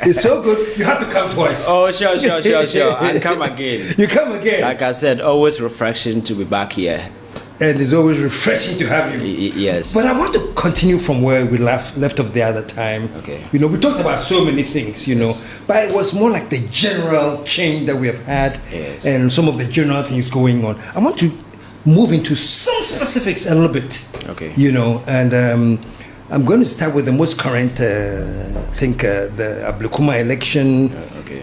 It's so good. You have to come twice. Oh, sure. And come again. You come again. Like I said, always refreshing to be back here. And it's always refreshing to have you. Yes. But I want to continue from where we left off the other time. Okay. You know, we talked about so many things, you know, but it was more like the general change that we have had and some of the general things going on. I want to move into some specifics a little bit. Okay. You know, and I'm going to start with the most current, the Ablekuma election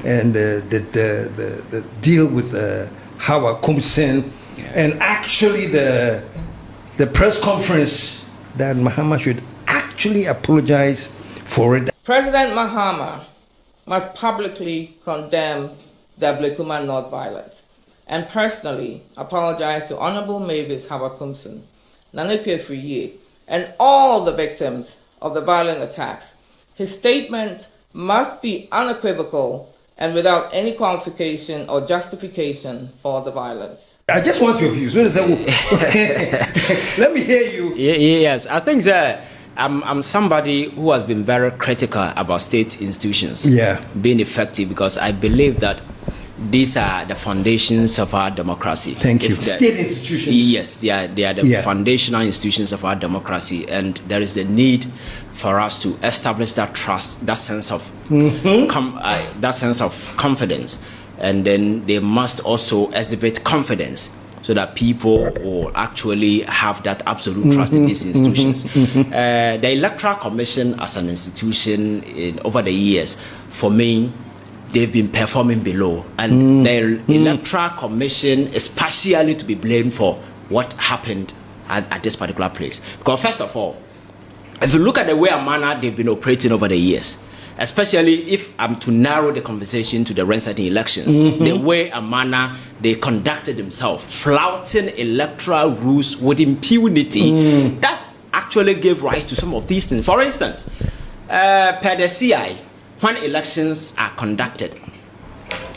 and the deal with Howard Komsen. And actually, the press conference that Mahama should actually apologize for it. President Mahama must publicly condemn the Ablekuma North violence and personally apologize to Honorable Mavis Howard Komsen, Nana Kufuor, and all the victims of the violent attacks. His statement must be unequivocal and without any qualification or justification for the violence. I just want your views. Let me hear you. Yes, I think that I'm somebody who has been very critical about state institutions being effective, because I believe that these are the foundations of our democracy. Thank you. State institutions. Yes, they are the foundational institutions of our democracy, and there is the need for us to establish that trust, that sense of that sense of confidence, and then they must also exhibit confidence so that people will actually have that absolute trust in these institutions. The Electoral Commission as an institution over the years, for me, they've been performing below, and the Electoral Commission is partially to be blamed for what happened at this particular place. Because first of all, if you look at the way and manner they've been operating over the years, especially if I'm to narrow the conversation to the recent elections, the way and manner they conducted themselves, flouting electoral rules with impunity, that actually gave rise to some of these things. For instance, per the CI, when elections are conducted,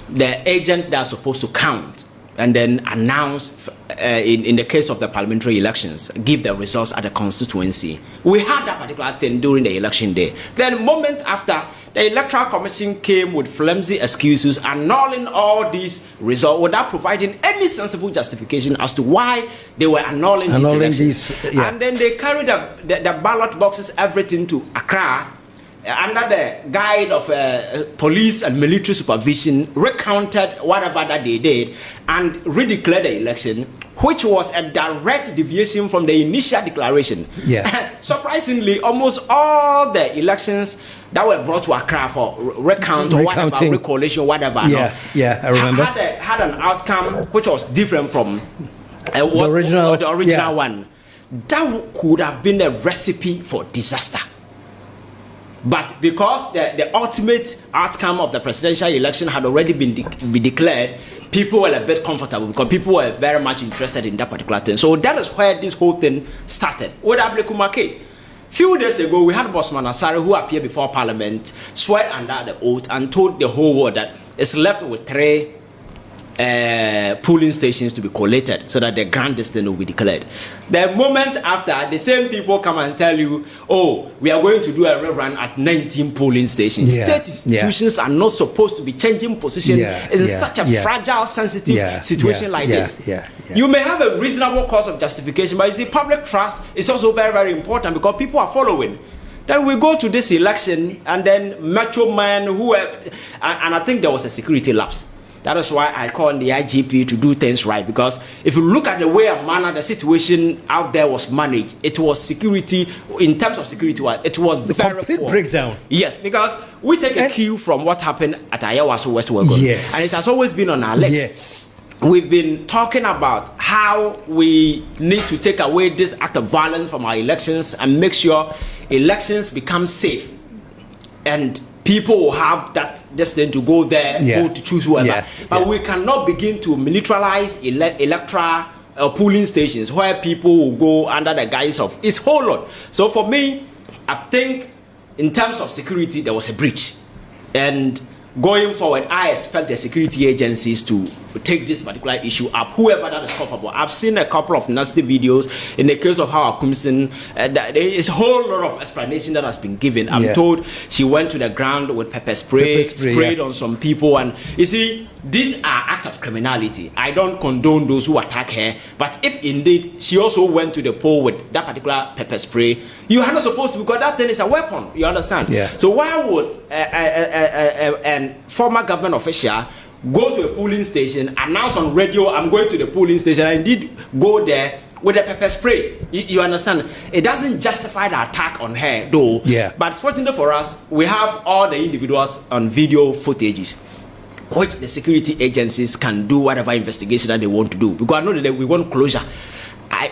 the agent that are supposed to count and then announce, in the case of the parliamentary elections, give the results at the constituency. We had that particular thing during the election day. Then, moment after, the Electoral Commission came with flimsy excuses, annulling all these results without providing any sensible justification as to why they were annulling these elections. And then they carried the ballot boxes, everything to Accra, under the guide of police and military supervision, recounted whatever that they did and redeclared the election, which was a direct deviation from the initial declaration. Surprisingly, almost all the elections that were brought to Accra for recount or whatever, recollation, whatever, I remember, had an outcome which was different from the original one. That could have been a recipe for disaster. But because the ultimate outcome of the presidential election had already been declared, people were a bit comfortable because people were very much interested in that particular thing. So that is where this whole thing started with the Ablekuma case. Few days ago, we had Bosman Asare, who appeared before Parliament, swear under the oath, and told the whole world that it's left with 3 polling stations to be collated so that the grand destiny will be declared. The moment after, the same people come and tell you, oh, we are going to do a rerun at 19 polling stations. State institutions are not supposed to be changing position in such a fragile, sensitive situation like this. You may have a reasonable cause of justification, but you see, public trust is also very, very important because people are following. Then we go to this election, and then macho man, and I think there was a security lapse. That is why I call on the IGP to do things right, because if you look at the way and manner the situation out there was managed, it was security, in terms of security, it was the very complete poor. Breakdown. Yes, because we take a cue from what happened at Ayawaso West Wagon. Yes. And it has always been on our list. Yes. We've been talking about how we need to take away this act of violence from our elections and make sure elections become safe. And people will have that destiny to go there, go to choose whoever. But we cannot begin to militarize electoral polling stations where people will go under the guise of its whole lot. So for me, I think in terms of security, there was a breach. And going forward, I expect the security agencies to take this particular issue up, whoever that is culpable. I've seen a couple of nasty videos in the case of how Akumsin, there is a whole lot of explanation that has been given. I'm told she went to the ground with pepper spray sprayed on some people, and you see, these are acts of criminality. I don't condone those who attack her, but if indeed she also went to the poll with that particular pepper spray, you are not supposed to, because that thing is a weapon, you understand? So why would a former government official go to a polling station, announce on radio, I'm going to the polling station, and indeed go there with a pepper spray? You understand? It doesn't justify the attack on her, though. But fortunately for us, we have all the individuals on video footages, which the security agencies can do whatever investigation that they want to do. Because I know that we want closure.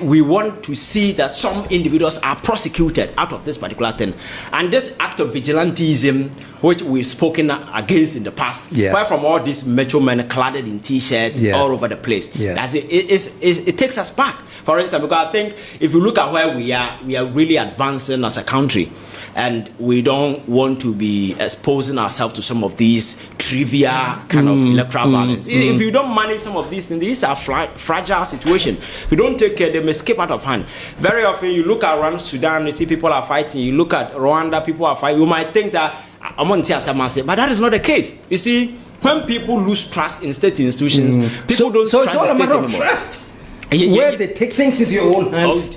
We want to see that some individuals are prosecuted out of this particular thing. And this act of vigilantism, which we've spoken against in the past, where from all these metro men clad in T-shirts all over the place, it takes us back. For instance, because I think if you look at where we are really advancing as a country, and we don't want to be exposing ourselves to some of these trivia kind of electoral violence. If you don't manage some of these things, these are fragile situations. If you don't take care, they may escape out of hand. Very often you look around Sudan, you see people are fighting. You look at Rwanda, people are fighting. You might think that but that is not the case. You see, when people lose trust in state institutions, people don't trust it's all the a state matter of anymore. trust. Where they take things into your own hands.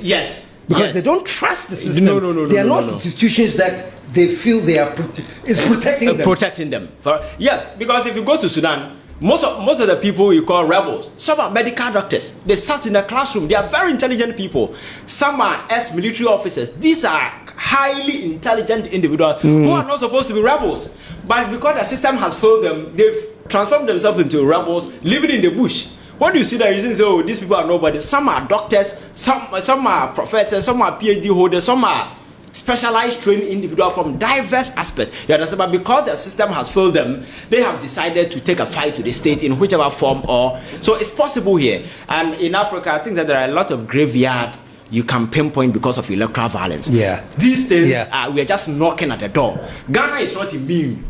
Because they don't trust the system. They are not institutions that they feel they are protecting them. Yes, because if you go to Sudan, most of the people you call rebels, some are medical doctors. They sat in a classroom. They are very intelligent people. Some are ex-military officers. These are highly intelligent individuals who are not supposed to be rebels. But because the system has failed them, they've transformed themselves into rebels, living in the bush. When you see that, you say, oh, these people are nobody. Some are doctors, some are professors, some are PhD holders, some are specialized trained individuals from diverse aspects. You understand? But because the system has failed them, they have decided to take a fight to the state in whichever form. So it's possible here. And in Africa, I think that there are a lot of graveyard you can pinpoint because of electoral violence. These things, we are just knocking at the door. Ghana is not immune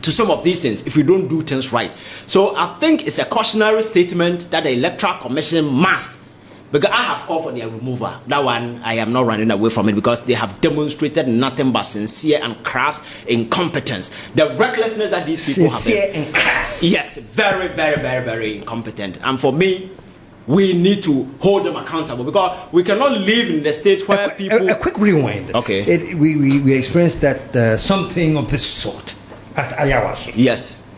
to some of these things if we don't do things right. So I think it's a cautionary statement that the Electoral Commission must, because I have called for their removal. That one, I am not running away from it, because they have demonstrated nothing but sincere and crass incompetence. The recklessness that these people have. Sincere and crass. Yes, very, very, very, very incompetent. And for me, we need to hold them accountable, because we cannot live in the state where people... A quick rewind. Okay. We experienced that something of this sort at Ayawaso. Yes.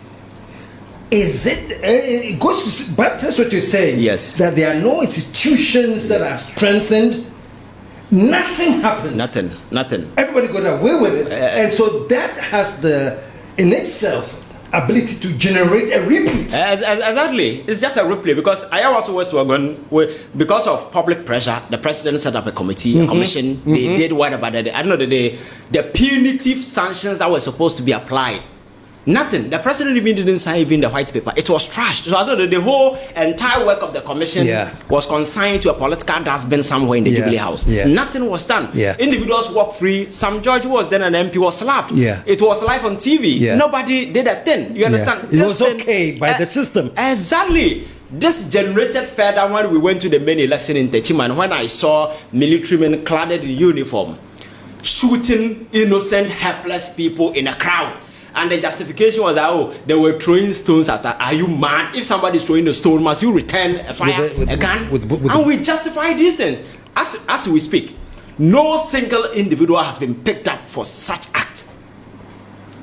Is it goes back to what you're saying? Yes. That there are no institutions that are strengthened. Nothing happened. Nothing. Everybody got away with it, and so that has in itself ability to generate a repeat. Exactly. It's just a replay, because Ayawaso West Wagon, because of public pressure, the president set up a committee, a commission. They did whatever they did. I know that the punitive sanctions that were supposed to be applied, nothing. The president even didn't sign even the white paper. It was trashed. So I know that the whole entire work of the commission was consigned to a political dustbin somewhere in the Jubilee House. Nothing was done. Individuals walked free. Some judge who was then an MP was slapped. It was live on TV. Nobody did a thing. You understand? It was okay by the system. Exactly. This generated further when we went to the main election in Techiman, when I saw military men clad in uniform shooting innocent, helpless people in a crowd. And the justification was that, oh, they were throwing stones at her. Are you mad? If somebody is throwing a stone, must you return a fire, a gun? And we justify these things. As we speak, no single individual has been picked up for such act.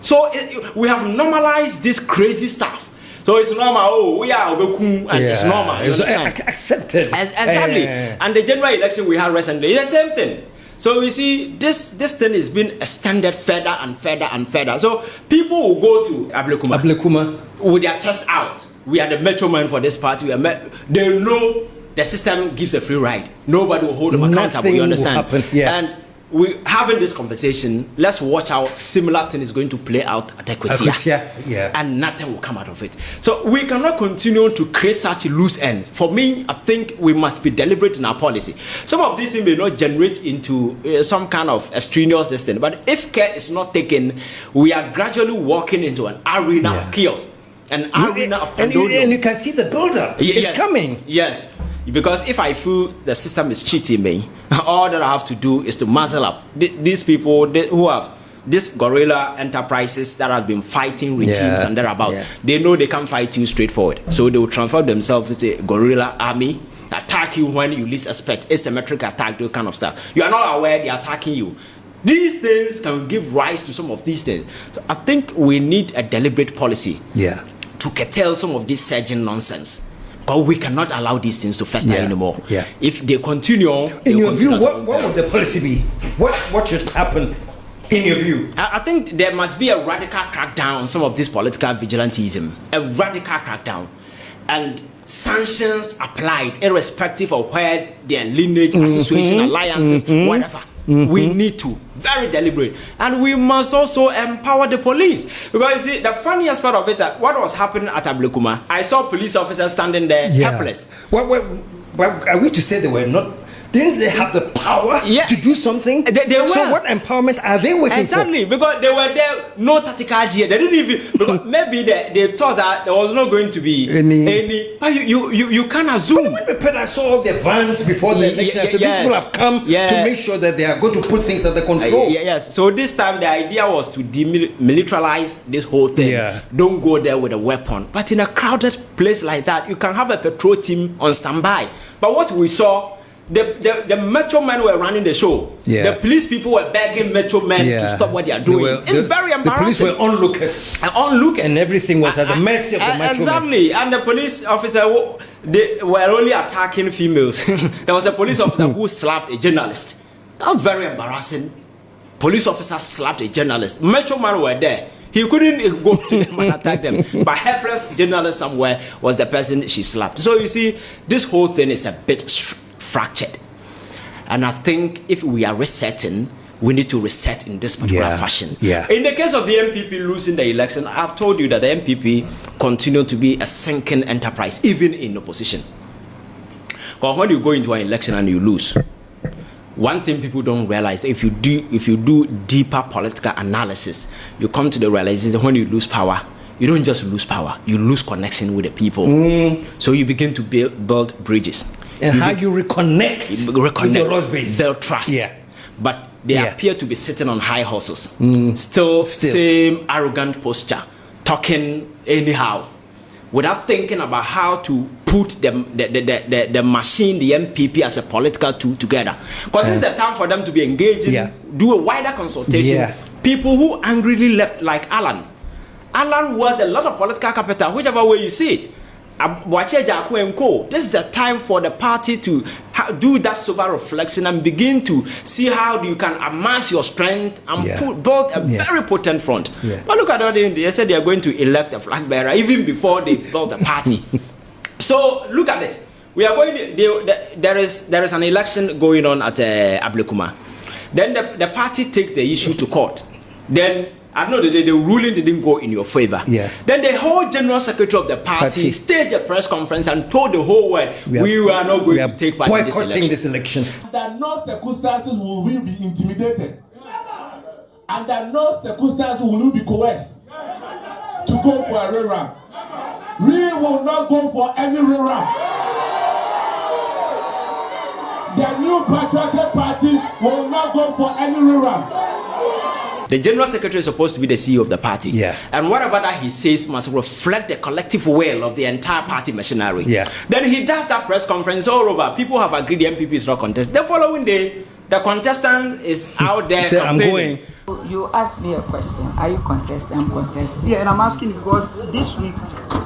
So we have normalized this crazy stuff. So it's normal. Oh, we are Ablekuma, and it's normal. It's accepted. Exactly. And the general election we had recently is the same thing. So we see this thing is being extended further and further and further. So people will go to Ablekuma with their chest out. We are the metro man for this party. They know the system gives a free ride. Nobody will hold them accountable. You understand? And we having this conversation, let's watch how similar thing is going to play out at Equatia. Yeah. And nothing will come out of it. So we cannot continue to create such loose ends. For me, I think we must be deliberate in our policy. Some of these things may not generate into some kind of extraneous destiny, but if care is not taken, we are gradually walking into an arena of chaos, an arena of pandemonium. And you can see the build-up. It's coming. Yes. Because if I feel the system is cheating me, all that I have to do is to muzzle up these people who have these guerrilla enterprises that have been fighting regimes and thereabout. They know they can't fight you straightforward. So they will transform themselves into a guerrilla army, attack you when you least expect, asymmetric attack, those kind of stuff. You are not aware they're attacking you. These things can give rise to some of these things. So I think we need a deliberate policy to curtail some of this surging nonsense. But we cannot allow these things to fester anymore. If they continue, in your view, what would the policy be? What should happen? In your view, I think there must be a radical crackdown on some of this political vigilantism. A radical crackdown, and sanctions applied, irrespective of where their lineage, association, alliances, whatever. We need to very deliberate, and we must also empower the police, because you see, the funniest part of it, what was happening at Ablekuma, I saw police officers standing there helpless. What are we to say they were not? Didn't they have the power to do something? They were. So what empowerment are they working for? Because they were there, no tactical gear. They didn't even, because maybe they thought that there was not going to be any. But you can't assume. But I saw all the vans before the election. So these people have come to make sure that they are going to put things under control. Yes. So this time the idea was to demilitarize this whole thing. Don't go there with a weapon. But in a crowded place like that, you can have a patrol team on standby. But what we saw, the metro men were running the show. The police people were begging metro men to stop what they are doing. It's very embarrassing. The police were onlookers. And everything was at the mercy of the metro men. And the police officer, they were only attacking females. There was a police officer who slapped a journalist. That was very embarrassing. Police officer slapped a journalist. Metro men were there. He couldn't go to them and attack them. But helpless journalist somewhere was the person she slapped. So you see, this whole thing is a bit fractured, and I think if we are resetting, we need to reset in this particular fashion. In the case of the NPP losing the election, I've told you that the NPP continue to be a sinking enterprise, even in opposition. Because when you go into an election and you lose, one thing people don't realize, if you do deeper political analysis, you come to the realization that when you lose power, you don't just lose power, you lose connection with the people. So you begin to build bridges. And how you reconnect with your lost base. Build trust. But they appear to be sitting on high horses. Still same arrogant posture, talking anyhow, without thinking about how to put the machine, the NPP, as a political tool together. Because it's the time for them to be engaging, do a wider consultation. People who angrily left, like Alan. Alan worth a lot of political capital, whichever way you see it. This is the time for the party to do that sober reflection and begin to see how you can amass your strength and build a very potent front. But look at it, they said they are going to elect a flag bearer even before they build the party. So look at this. We are going to, there is an election going on at Ablekuma. Then the party take the issue to court. Then I know that the ruling didn't go in your favor. Then the whole general secretary of the party staged a press conference and told the whole world we are not going to take part in this election. Under no circumstances will we be intimidated. Under no circumstances will we be coerced to go for a rerun. We will not go for any rerun. The new patriotic party will not go for any rerun. The general secretary is supposed to be the CEO of the party. And whatever that he says must reflect the collective will of the entire party machinery. Then he does that press conference all over. People have agreed the NPP is not contested. The following day, the contestant is out there campaigning. You asked me a question. Are you contesting? I'm contesting. Yeah, and I'm asking because this week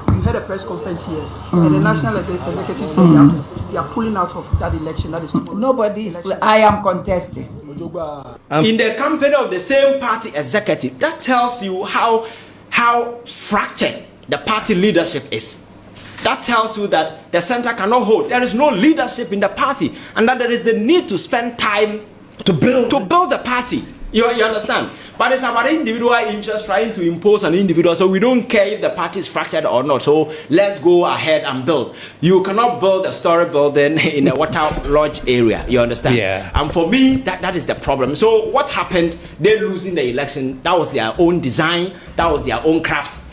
we had a press conference here, and the national executive said they are pulling out of that election. That is nobody is. I am contesting. In the company of the same party executive, that tells you how fractured the party leadership is. That tells you that the center cannot hold. There is no leadership in the party, and that there is the need to spend time to build the party. You understand? But it's about individual interest trying to impose an individual. So we don't care if the party is fractured or not. So let's go ahead and build. You cannot build a story building in a water lodge area. You understand? Yeah. And for me, that is the problem. So what happened? They losing the election. That was their own design. That was their own craft.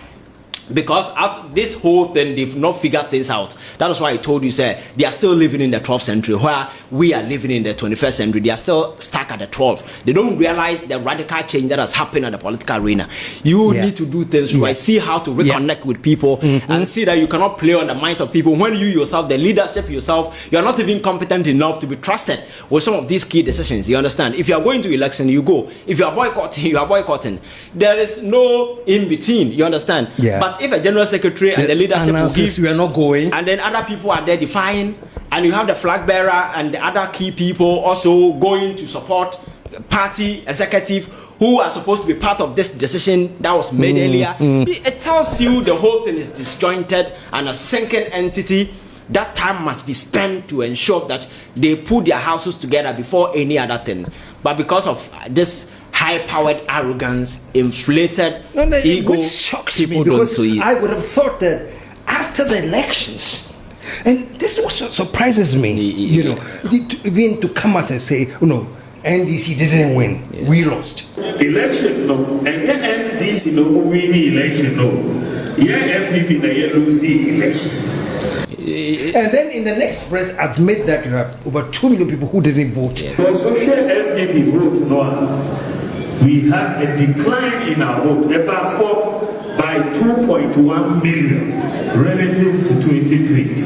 Because out this whole thing, they've not figured things out. That is why I told you, sir, they are still living in the 12th century, where we are living in the 21st century. They are still stuck at the 12th. They don't realize the radical change that has happened at the political arena. You need to do things right. See how to reconnect with people and see that you cannot play on the minds of people when you yourself, the leadership yourself, you are not even competent enough to be trusted with some of these key decisions. You understand? If you are going to election, you go. If you are boycotting, you are boycotting. There is no in between. You understand? Yeah. But if a general secretary and the leadership will give, we are not going, and then other people are there defying, and you have the flag bearer and the other key people also going to support party executive who are supposed to be part of this decision that was made earlier, it tells you the whole thing is disjointed and a sinking entity. That time must be spent to ensure that they put their houses together before any other thing. But because of this high-powered arrogance, inflated ego, which shocks me, people because don't see it. I would have thought that after the elections, and this is what surprises me, you know, even to come out and say, oh, no, NDC didn't win, we lost. Election, no, and NDC no win election, no. Yeah, NPP na lose election. And then in the next breath, admit that you have over 2 million people who didn't vote. So social NPP vote, no. We had a decline in our vote, about 4 by 2.1 million relative to 2020.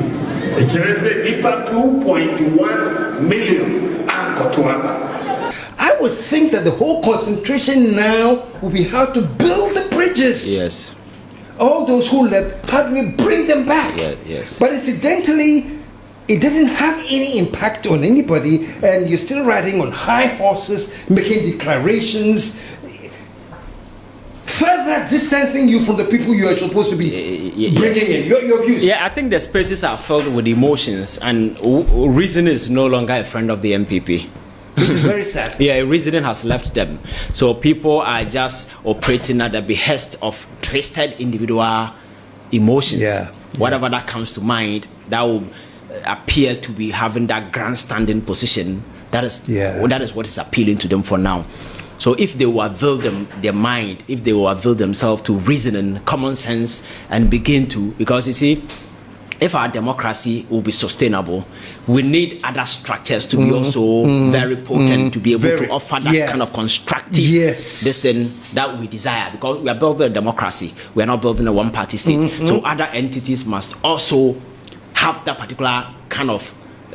It says about 2.1 million. I would think that the whole concentration now will be how to build the bridges. Yes. All those who left, how do we bring them back? Yes. But incidentally, it doesn't have any impact on anybody, and you're still riding on high horses, making declarations, further distancing you from the people you are supposed to be bringing in. Your views. Yeah, I think the spaces are filled with emotions, and reason is no longer a friend of the NPP. Which is very sad. Yeah, reasoning has left them. So people are just operating at the behest of twisted individual emotions. Whatever that comes to mind, that will appear to be having that grandstanding position. That is what is appealing to them for now. So if they will avail their mind, if they will avail themselves to reasoning, common sense, and begin to, because you see, if our democracy will be sustainable, we need other structures to be also very potent, to be able to offer that kind of constructive this thing that we desire, because we are building a democracy. We are not building a one-party state. So other entities must also have that particular kind of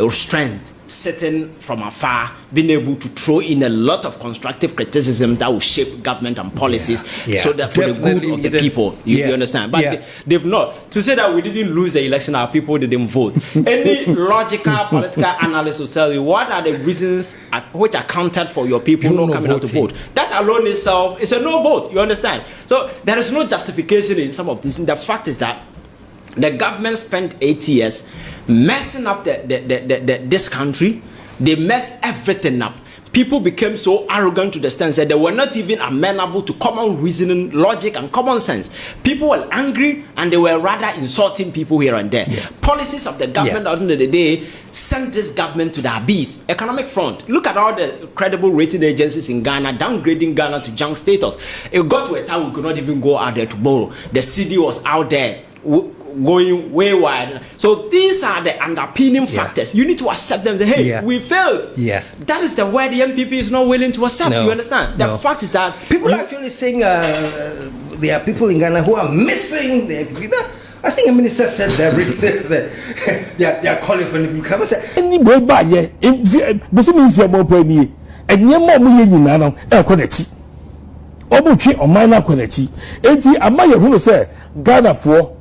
strength, sitting from afar, being able to throw in a lot of constructive criticism that will shape government and policies so that for the good of the people. You understand? But they've not. To say that we didn't lose the election, our people didn't vote. Any logical political analyst will tell you what are the reasons which accounted for your people not coming out to vote. That alone itself is a no vote. You understand? So there is no justification in some of this. And the fact is that the government spent 8 years messing up this country. They messed everything up. People became so arrogant to the extent that they were not even amenable to common reasoning, logic, and common sense. People were angry, and they were rather insulting people here and there. Policies of the government at the end of the day sent this government to the abyss. Economic front. Look at all the credible rating agencies in Ghana downgrading Ghana to junk status. It got to a time we could not even go out there to borrow. The CD was out there going way wide. So these are the underpinning factors. You need to accept them and say, hey, we failed. That is the word the NPP is not willing to accept. You understand? The fact is that people are actually saying there are people in Ghana who are missing the NPP. I think a minister said that they are calling for the NPP. Come and say any boy by ye this means your more penny and your mom now Obuchi or minor Konechi. Eti Amaya who say Ghana for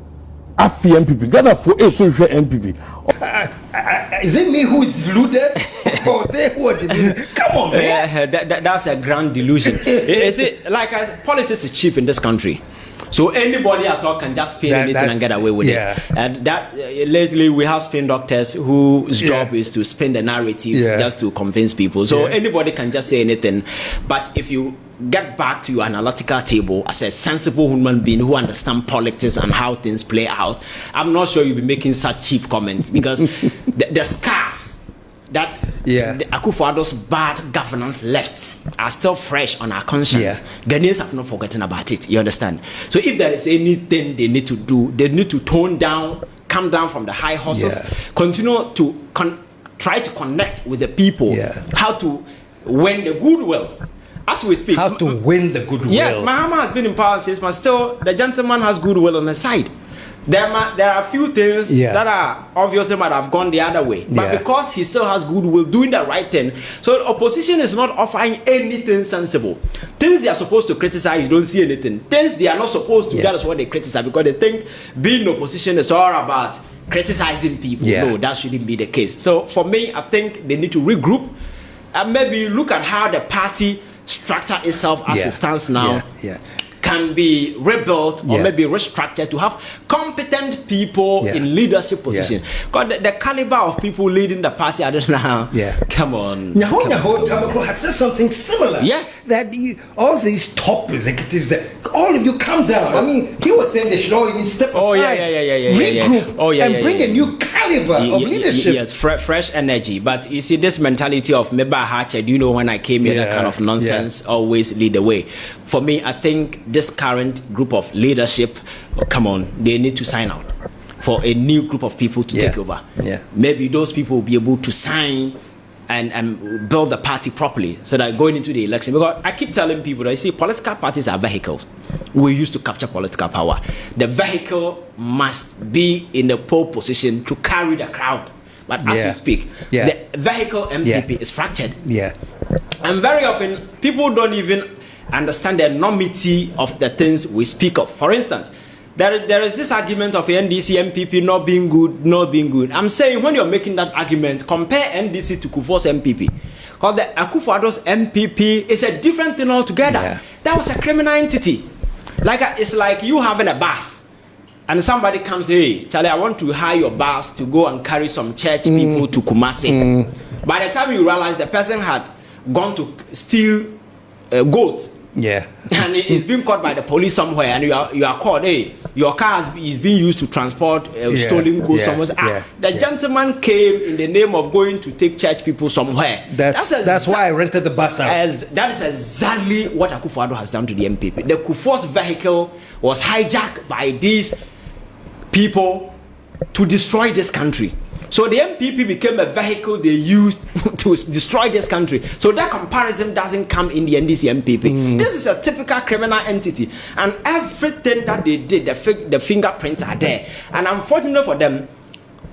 Afi NPP, Ghana for a social NPP. Is it me who is deluded? Or they who are deluded? Come on, man. That's a grand delusion. Politics is cheap in this country. So anybody at all can just spin anything and get away with it. And that lately we have spin doctors whose job is to spin the narrative just to convince people. So anybody can just say anything. But if you get back to your analytical table as a sensible human being who understands politics and how things play out, I'm not sure you'll be making such cheap comments, because the scars that the Akufo-Addo's bad governance left are still fresh on our conscience. Ghanaians have not forgotten about it. You understand? So if there is anything they need to do, they need to tone down, come down from the high horses, continue to try to connect with the people, how to win the goodwill. As we speak, how to win the goodwill. Yes, Mahama has been in power since, but still the gentleman has goodwill on his side. There are a few things that are obviously might have gone the other way, but because he still has goodwill, doing the right thing. So the opposition is not offering anything sensible. Things they are supposed to criticize, you don't see anything. Things they are not supposed to, that is what they criticize, because they think being in opposition is all about criticizing people. No, that shouldn't be the case. So for me, I think they need to regroup and maybe look at how the party structure itself as it stands now can be rebuilt or maybe restructured to have competent people in leadership position. Because the caliber of people leading the party, I don't know. Come on. Nyaho had said something similar. Yes. That all these top executives, all of you come down. I mean, he was saying they should all even step aside, regroup, and bring a new caliber of leadership. Yes, fresh energy. But you see, this mentality of Meba Hache, do you know when I came here, that kind of nonsense always lead the way. For me, I think this current group of leadership, come on, they need to sign out for a new group of people to take over. Maybe those people will be able to sign and build the party properly, so that going into the election, because I keep telling people that, you see, political parties are vehicles. We used to capture political power. The vehicle must be in the pole position to carry the crowd. But as you speak, the vehicle MPP is fractured. And very often, people don't even understand the enormity of the things we speak of. For instance, there is this argument of NDC MPP not being good. I'm saying, when you're making that argument, compare NDC to Kufuor's MPP. Because the Akufo-Addo's MPP is a different thing altogether. That was a criminal entity. It's like you having a bus, and somebody comes, hey, Charlie, I want to hire your bus to go and carry some church people to Kumasi. By the time you realize the person had gone to steal goats, and it's being caught by the police somewhere, and you are called, hey, your car is being used to transport stolen goods somewhere. The gentleman came in the name of going to take church people somewhere. That's why I rented the bus out. That is exactly what Akufo-Addo has done to the MPP. The Kufuor's vehicle was hijacked by these people to destroy this country. So the MPP became a vehicle they used to destroy this country. So that comparison doesn't come in the NDC MPP. This is a typical criminal entity, and everything that they did, the fingerprints are there. And unfortunately for them,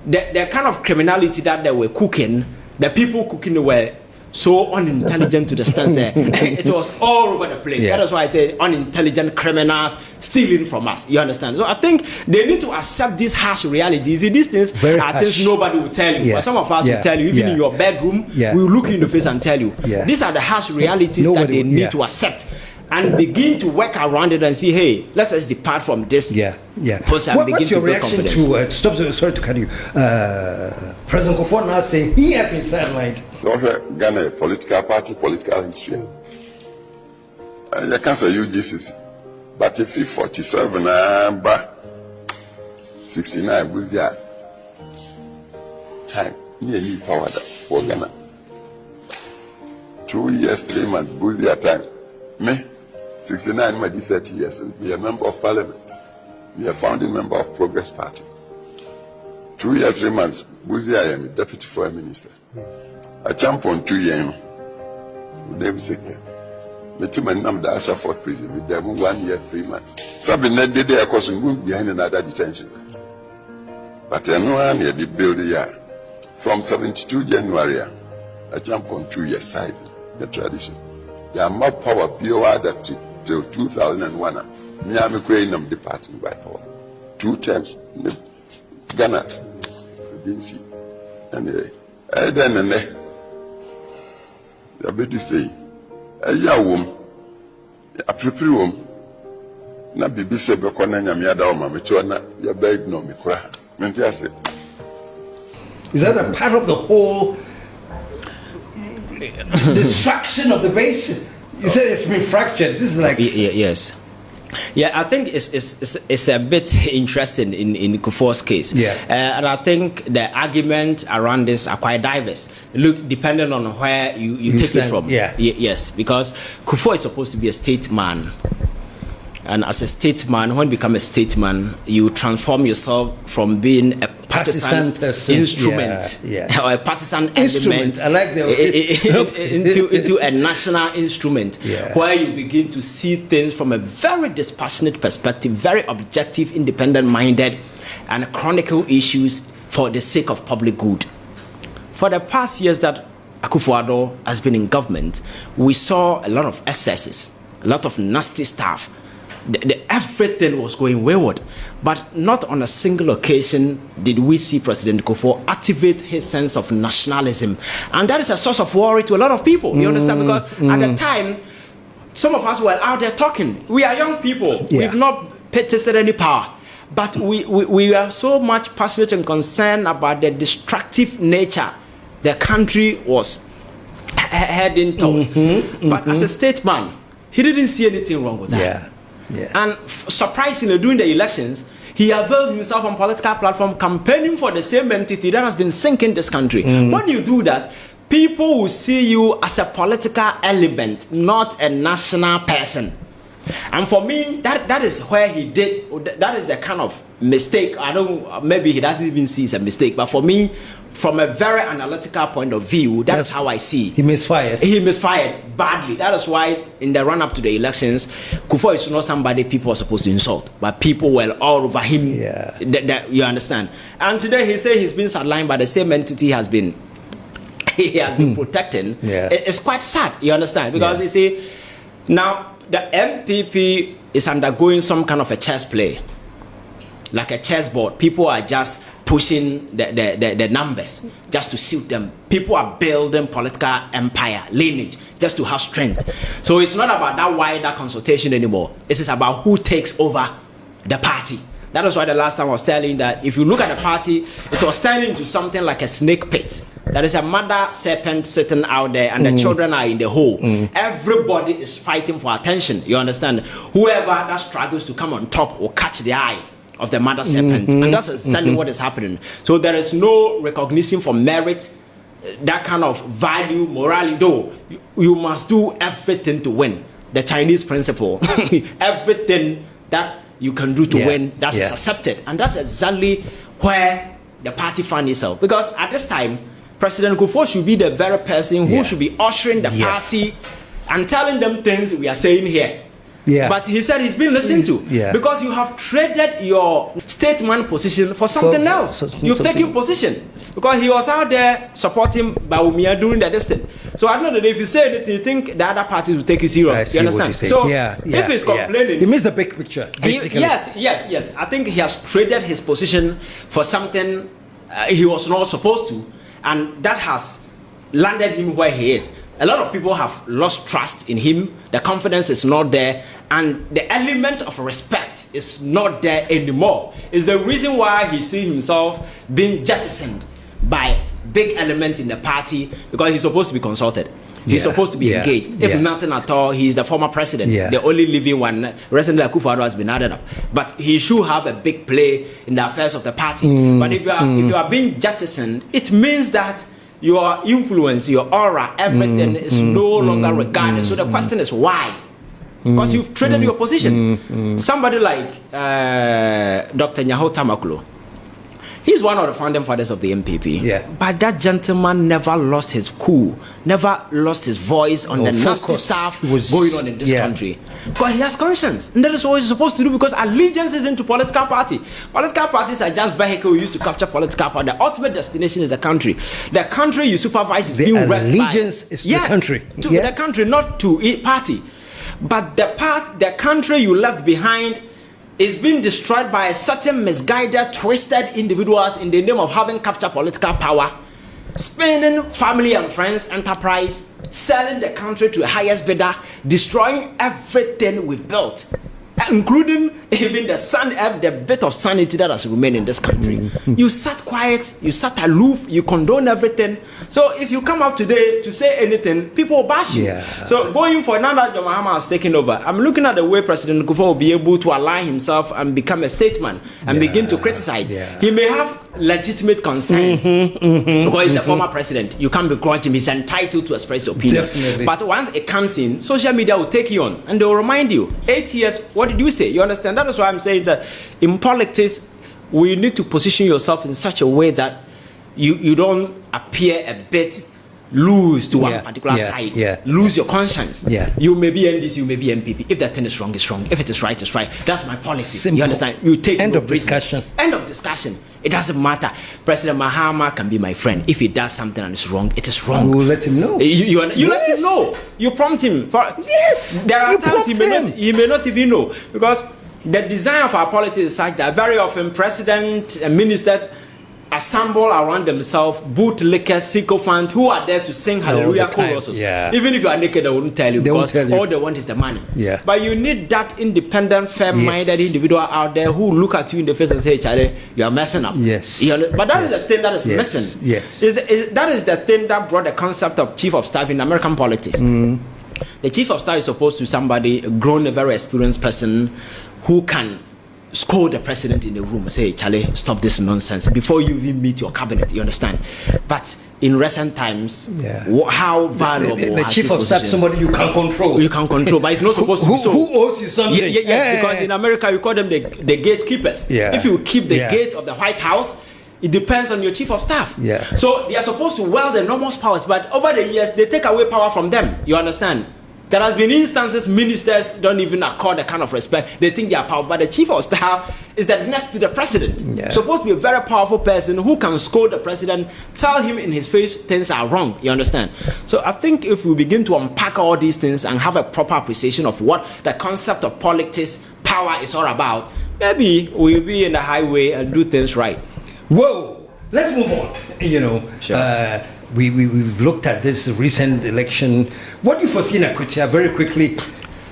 the kind of criminality that they were cooking, the people cooking were so unintelligent to the stance it was all over the place. That is why I say unintelligent criminals stealing from us. You understand? So I think they need to accept these harsh realities. See, these things are things nobody will tell you. But some of us will tell you, even in your bedroom, we'll look you in the face and tell you. These are the harsh realities that they need to accept and begin to work around it and see, hey, let's just depart from this. What's your reaction to sorry to cut you, President Kufuor now saying he has been sidelined? Ghana political party, political history. You can't say UGCC, but if 47 and 69 was there, time nearly power for Ghana. 2 years, 3 months, Buzia time. Me, 69, maybe 30 years, be a member of parliament, be a founding member of Progress Party. 2 years, 3 months, Buzia, I am deputy foreign minister. A champion 2 years, David Sector. The two men named the Ashford prison with them 1 year, 3 months. Something that did their cause behind another detention. But I know I need the building year. From 72 January, a champion 2 years side, the tradition. There are more power beyond that till 2001. Me, I'm a creating departing by power. 2 times. Ghana, didn't see. Anyway, I then I bet you say, a young woman, a prepare woman, Na bibi se be kona nyame ada o ma me cho na ya be ignore me kura. Mente ase. Is that a part of the whole destruction of the base? You said it's been fractured. This is like yes. Yeah, I think it's a bit interesting in Kufuor's case. Yeah. And I think the argument around this are quite diverse. Look, depending on where you take stand, it from. Yeah. Yes, because Kufuor is supposed to be a statesman. And as a statesman, when you become a statesman, you transform yourself from being a partisan instrument or a partisan element. I like the into a national instrument where you begin to see things from a very dispassionate perspective, very objective, independent-minded, and chronicle issues for the sake of public good. For the past years that Kufuor has been in government, we saw a lot of excesses, a lot of nasty stuff. Everything was going wayward, but not on a single occasion did we see President Kufuor activate his sense of nationalism, and that is a source of worry to a lot of people. You understand? Because at the time, some of us were out there talking. We are young people. We've not tasted any power, but we are so much passionate and concerned about the destructive nature the country was heading towards. But as a statesman, he didn't see anything wrong with that. And surprisingly, during the elections, he availed himself on political platform campaigning for the same entity that has been sinking this country. When you do that, people will see you as a political element, not a national person. And for me, that is where he did, that is the kind of mistake. I don't, maybe he doesn't even see it's a mistake, but for me, from a very analytical point of view, that's how I see. He misfired. He misfired badly. That is why in the run-up to the elections, Kufuor is not somebody people are supposed to insult, but people were all over him. You understand? And today he said he's been sidelined by the same entity he has been protecting. It's quite sad, you understand? Because you see, now the MPP is undergoing some kind of a chess play, like a chessboard. People are just pushing the numbers just to suit them. People are building political empire, lineage, just to have strength. So it's not about that wider consultation anymore. It is about who takes over the party. That is why the last time I was telling that if you look at the party, it was turning into something like a snake pit. There is a mother serpent sitting out there and the children are in the hole. Everybody is fighting for attention. You understand? Whoever that struggles to come on top will catch the eye of the mother serpent. And that's exactly what is happening. So there is no recognition for merit, that kind of value, morality. Though you must do everything to win. The Chinese principle. Everything that you can do to win, that's accepted. And that's exactly where the party found itself. Because at this time, President Kufuor should be the very person who should be ushering the party and telling them things we are saying here. But he said he's been listened to because you have traded your statesman position for something else. You've taken position because he was out there supporting Bawumia during the distance. So I don't know if you say anything, you think the other parties will take you serious. You understand? So if he's complaining, he missed the big picture. Yes. I think he has traded his position for something he was not supposed to, and that has landed him where he is. A lot of people have lost trust in him. The confidence is not there, and the element of respect is not there anymore. It's the reason why he sees himself being jettisoned by big element in the party, because he's supposed to be consulted. He's supposed to be engaged. If nothing at all, he's the former president, the only living one. President Kufuor has been added up, but he should have a big play in the affairs of the party. But if you are being jettisoned, it means that your influence, your aura, everything is no longer regarded. So the question is why? Because you've traded your position. Somebody like Dr. Nyaho Tamaklo, he's one of the founding fathers of the NPP. But that gentleman never lost his cool, never lost his voice on the nasty stuff going on in this country. Because he has conscience. And that is what he's supposed to do, because allegiance isn't to political party. Political parties are just vehicles used to capture political power. The ultimate destination is the country. The country you supervise is being wrecked by. Allegiance is to the country. To the country, not to a party. But the country you left behind is being destroyed by certain misguided, twisted individuals in the name of having captured political power, spending family and friends enterprise, selling the country to the highest bidder, destroying everything we've built. including even the bit of sanity that has remained in this country. You sat quiet, you sat aloof, you condone everything. So if you come out today to say anything, people will bash you. So going for now that John Mahama has taken over, I'm looking at the way President Kufuor will be able to align himself and become a statesman and begin to criticize. He may have legitimate concerns because he's a former president. You can't begrudge him. He's entitled to express his opinion. Definitely. But once it comes in, social media will take you on and they will remind you, 8 years, what did you say? You understand? That is why I'm saying that in politics, we need to position yourself in such a way that you don't appear a bit loose to one particular side. Lose your conscience. You may be NDC, you may be NPP. If that thing is wrong, it's wrong. If it is right, it's right. That's my policy. Simple. You understand? You take end of discussion. End of discussion. It doesn't matter. President Mahama can be my friend. If he does something and it's wrong, it is wrong. You will let him know. You let him know. You prompt him. There are times he may not even know, because the design of our politics is such that very often president and minister assemble around themselves bootlickers, sycophants who are there to sing hallelujah choruses. Even if you are naked, they won't tell you, because all they want is the money. But you need that independent, fair-minded individual out there who look at you in the face and say, Charlie, you are messing up. But that is the thing that is missing. That is the thing that brought the concept of chief of staff in American politics. The chief of staff is supposed to be somebody, a grown, a very experienced person who can scold the president in the room and say, hey, Charlie, stop this nonsense before you even meet your cabinet. You understand? But in recent times, how valuable the chief of staff, somebody you can control. You can control, but it's not supposed to be so. Who owes you something? Yes, because in America we call them the gatekeepers. If you keep the gate of the White House, it depends on your chief of staff. So they are supposed to wield enormous powers, but over the years they take away power from them. You understand? There has been instances ministers don't even accord the kind of respect. They think they are powerful, but the chief of staff is the next to the president. Supposed to be a very powerful person who can scold the president, tell him in his face things are wrong. You understand? So I think if we begin to unpack all these things and have a proper appreciation of what the concept of politics, power is all about, maybe we'll be in the highway and do things right. Whoa, let's move on. You know, we've looked at this recent election. What do you foresee in Akwatia very quickly?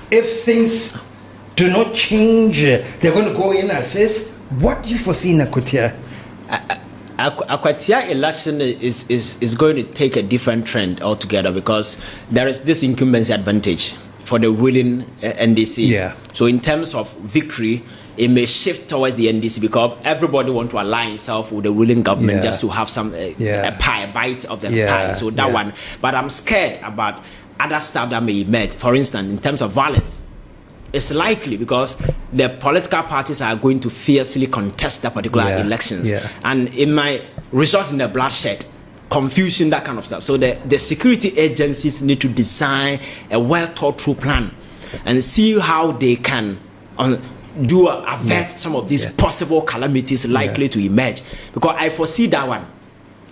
If things do not change, they're going to go in as is. What do you foresee in Akwatia? Akwatia election is going to take a different trend altogether, because there is this incumbency advantage for the ruling NDC. So in terms of victory, it may shift towards the NDC because everybody wants to align itself with the ruling government just to have some a bite of the pie. So that one. But I'm scared about other stuff that may emerge. For instance, in terms of violence, it's likely because the political parties are going to fiercely contest the particular elections, and it might result in a bloodshed, confusion, that kind of stuff. So the security agencies need to design a well thought through plan and see how they can avert some of these possible calamities likely to emerge, because I foresee that one.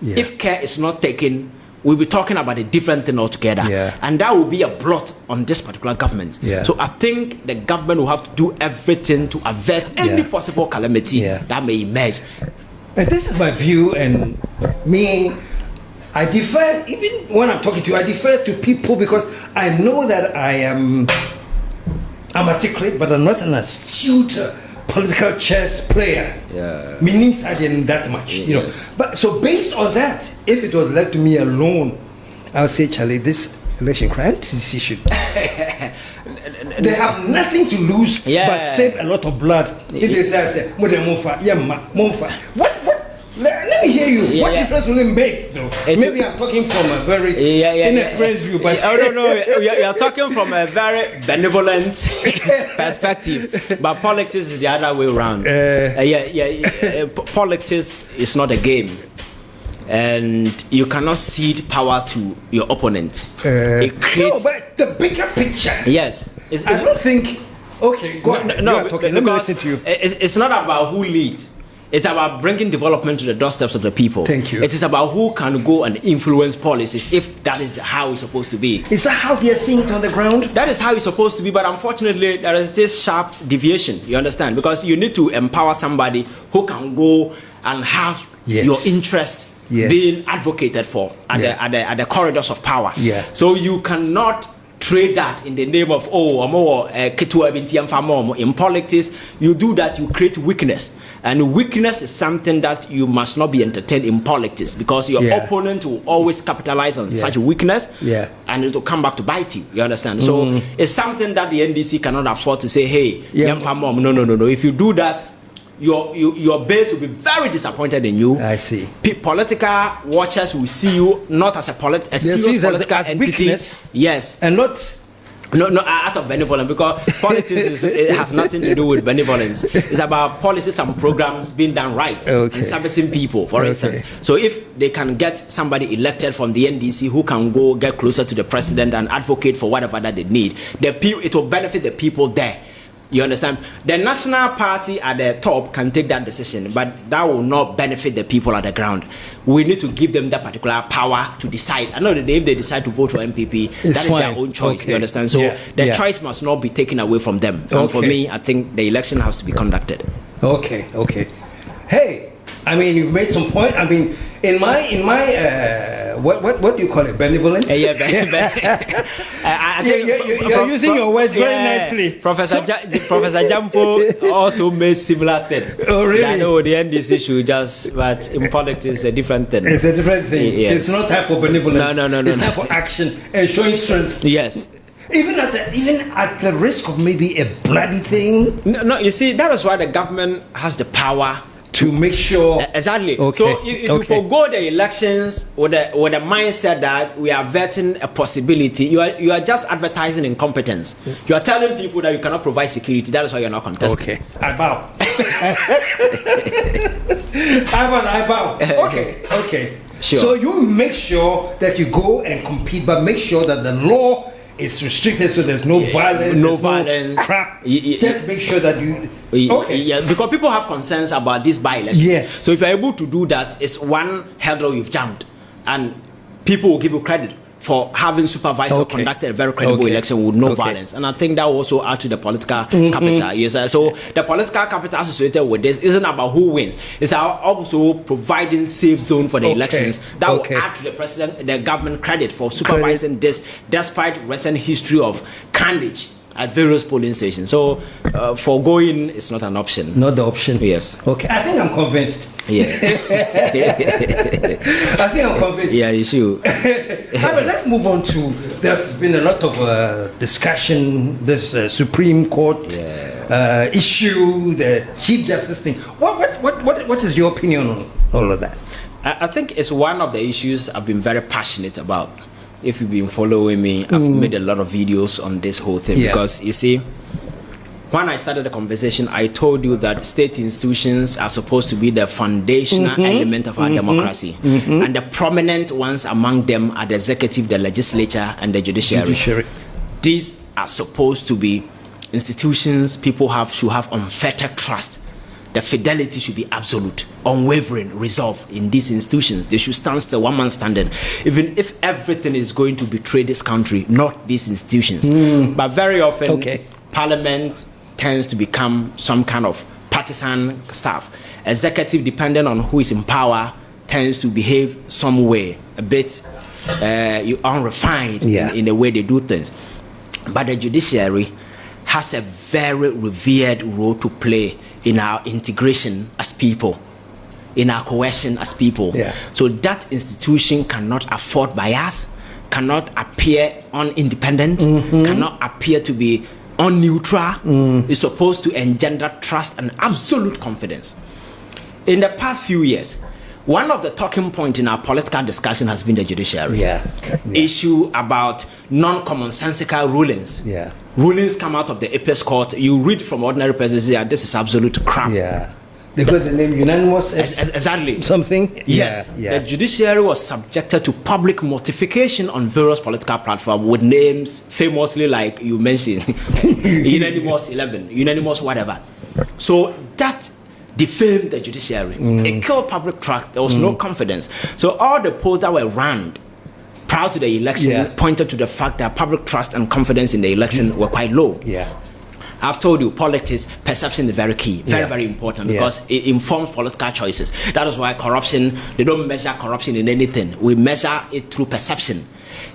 If care is not taken, we'll be talking about a different thing altogether, and that will be a blot on this particular government. So I think the government will have to do everything to avert any possible calamity that may emerge. And this is my view, and me, I defer, even when I'm talking to you, I defer to people because I know that I'm articulate, but I'm not an astute political chess player. Meaning I didn't that much, you know. But so based on that, if it was left to me alone, I would say, Charlie, this election NDC should. They have nothing to lose but save a lot of blood. If they say, what? Let me hear you. What difference will it make, though? Maybe I'm talking from a very inexperienced view, but I don't know. You're talking from a very benevolent perspective, but politics is the other way around. Politics is not a game, and you cannot cede power to your opponent. It creates... No, but the bigger picture. I don't think. Okay, go on. No, you are talking. Let me listen to you. It's not about who leads. It's about bringing development to the doorsteps of the people. Thank you. It is about who can go and influence policies, if that is how it's supposed to be. Is that how they are seeing it on the ground? That is how it's supposed to be, but unfortunately, there is this sharp deviation, you understand? Because you need to empower somebody who can go and have your interest being advocated for at the corridors of power. So you cannot trade that in the name of in politics, you do that, you create weakness, and weakness is something that you must not be entertained in politics, because your opponent will always capitalize on such weakness, and it will come back to bite you. You understand? So it's something that the NDC cannot afford to say, hey, no. If you do that, your base will be very disappointed in you. I see. Political watchers will see you not as a serious political entity. Weakness, yes, and not. No, out of benevolence, because politics it has nothing to do with benevolence. It's about policies and programs being done right and servicing people, for instance. So if they can get somebody elected from the NDC who can go get closer to the president and advocate for whatever that they need, it will benefit the people there. You understand? The national party at the top can take that decision, but that will not benefit the people at the ground. We need to give them that particular power to decide. I know that if they decide to vote for NPP, that is their own choice. You understand? So the choice must not be taken away from them. And for me, I think the election has to be conducted. Okay. Hey, I mean, you've made some point. I mean, in my what do you call it? Benevolence? I think you're using your words very nicely. Professor Jampo also made similar thing. Oh, really? I know the NDC should but in politics it's a different thing. It's a different thing. Yes. It's not time for benevolence. No. It's time for action and showing strength. Yes. Even at the risk of maybe a bloody thing. No, you see, that is why the government has the power to make sure. Exactly. Okay. So if you forgo the elections with the mindset that we are vetting a possibility, you are just advertising incompetence. You are telling people that you cannot provide security. That is why you are not contesting. Okay. I bow. I bow. Okay. Sure. So you make sure that you go and compete, but make sure that the law is restricted, so there's no violence. No violence. Crap. Just make sure that you. Yeah, because people have concerns about this by-election. Yes. So if you're able to do that, it's one hurdle you've jumped, and people will give you credit for having supervised or conducted a very credible election with no violence. And I think that will also add to the political capital. Yes, so the political capital associated with this isn't about who wins. It's also providing safe zone for the elections. That will add to the government credit for supervising this, despite recent history of carnage at various polling stations. So foregoing is not an option. Not the option. Yes. Okay. I think I'm convinced. Yeah. I think I'm convinced. Yeah, you should. But let's move on to. There's been a lot of discussion. This Supreme Court issue, the Chief Justice thing. What is your opinion on all of that? I think it's one of the issues I've been very passionate about. If you've been following me, I've made a lot of videos on this whole thing because you see, when I started the conversation, I told you that state institutions are supposed to be the foundational element of our democracy, and the prominent ones among them are the executive, the legislature, and the judiciary. These are supposed to be institutions people should have unfettered trust. The fidelity should be absolute, unwavering, resolve in these institutions. They should stand still, one man standing. Even if everything is going to betray this country, not these institutions. But very often, Parliament tends to become some kind of partisan stuff. Executive, depending on who is in power, tends to behave some way, a bit unrefined in the way they do things. But the judiciary has a very revered role to play in our integration as people, in our cohesion as people. So that institution cannot afford bias, cannot appear unindependent, cannot appear to be unneutral. It's supposed to engender trust and absolute confidence. In the past few years, one of the talking points in our political discussion has been the judiciary. Issue about non-commonsensical rulings. Rulings come out of the apex court. You read from ordinary person, say, this is absolute crap. They got the name unanimous. Exactly. Something. Yes. The judiciary was subjected to public mortification on various political platforms with names famously like you mentioned, unanimous 11, unanimous whatever. So that defamed the judiciary. It killed public trust. There was no confidence. So all the polls that were run prior to the election pointed to the fact that public trust and confidence in the election were quite low. I've told you, politics, perception is very key, very important, because it informs political choices. That is why corruption, they don't measure corruption in anything. We measure it through perception.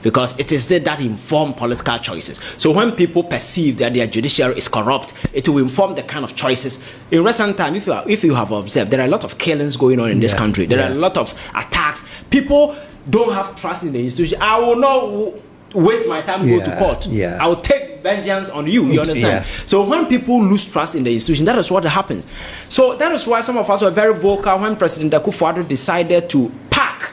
because it is there that inform political choices. So when people perceive that their judiciary is corrupt, it will inform the kind of choices. In recent time, if you have observed, there are a lot of killings going on in this country. There are a lot of attacks. People don't have trust in the institution. I will not waste my time go to court. I will take vengeance on you. You understand? So when people lose trust in the institution, that is what happens. So that is why some of us were very vocal when President Kufuor decided to pack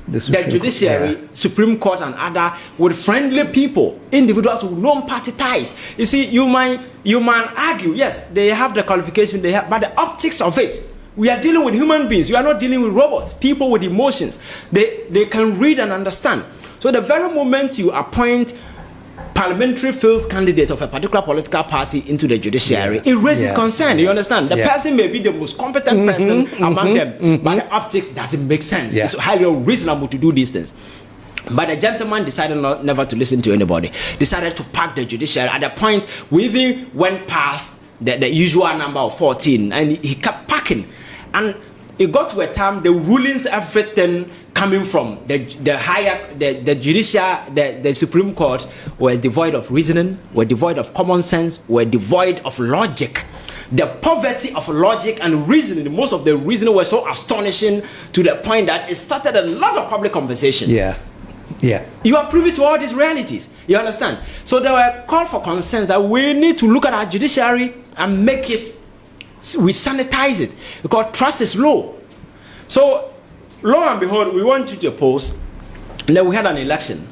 the judiciary, Supreme Court, and other with friendly people, individuals with non-party ties. You see, you might argue, yes, they have the qualification they have, but the optics of it. We are dealing with human beings. We are not dealing with robots. People with emotions. They can read and understand. So the very moment you appoint parliamentary field candidate of a particular political party into the judiciary, it raises concern. You understand? The person may be the most competent person among them, but the optics doesn't make sense. It's highly unreasonable to do these things. But the gentleman decided never to listen to anybody. Decided to pack the judiciary. At the point, we even went past the usual number of 14, and he kept packing. And it got to a time the rulings, everything coming from the judicial, the Supreme Court were devoid of reasoning, were devoid of common sense, were devoid of logic. The poverty of logic and reasoning, most of the reasoning were so astonishing to the point that it started a lot of public conversation. You are privy to all these realities. You understand? So there were call for consensus that we need to look at our judiciary and make it, we sanitize it, because trust is low. So lo and behold, we went to the polls, and then we had an election.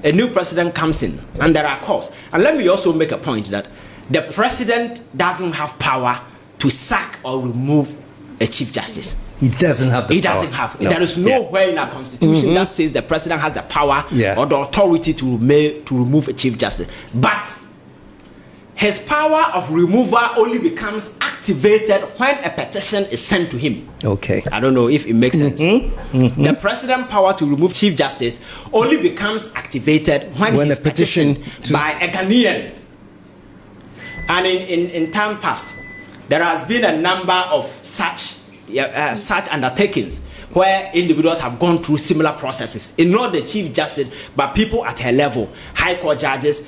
A new president comes in, and there are calls. And let me also make a point that the president doesn't have power to sack or remove a chief justice. He doesn't have the power. No. There is nowhere in our constitution that says the president has the power or the authority to remove a chief justice. But his power of removal only becomes activated when a petition is sent to him. I don't know if it makes sense. The president's power to remove chief justice only becomes activated when he is petitioned by a Ghanaian. And in time past, there has been a number of such undertakings where individuals have gone through similar processes. In not the chief justice, but people at her level, high court judges,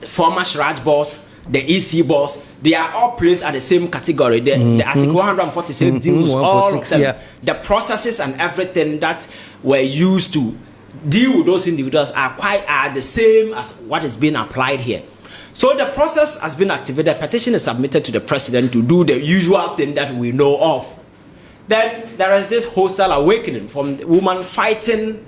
former Shraj boss, the EC boss, they are all placed at the same category. The Article 146 deals all of them. The processes and everything that were used to deal with those individuals are the same as what is being applied here. So the process has been activated. Petition is submitted to the president to do the usual thing that we know of. Then there is this hostile awakening from the woman fighting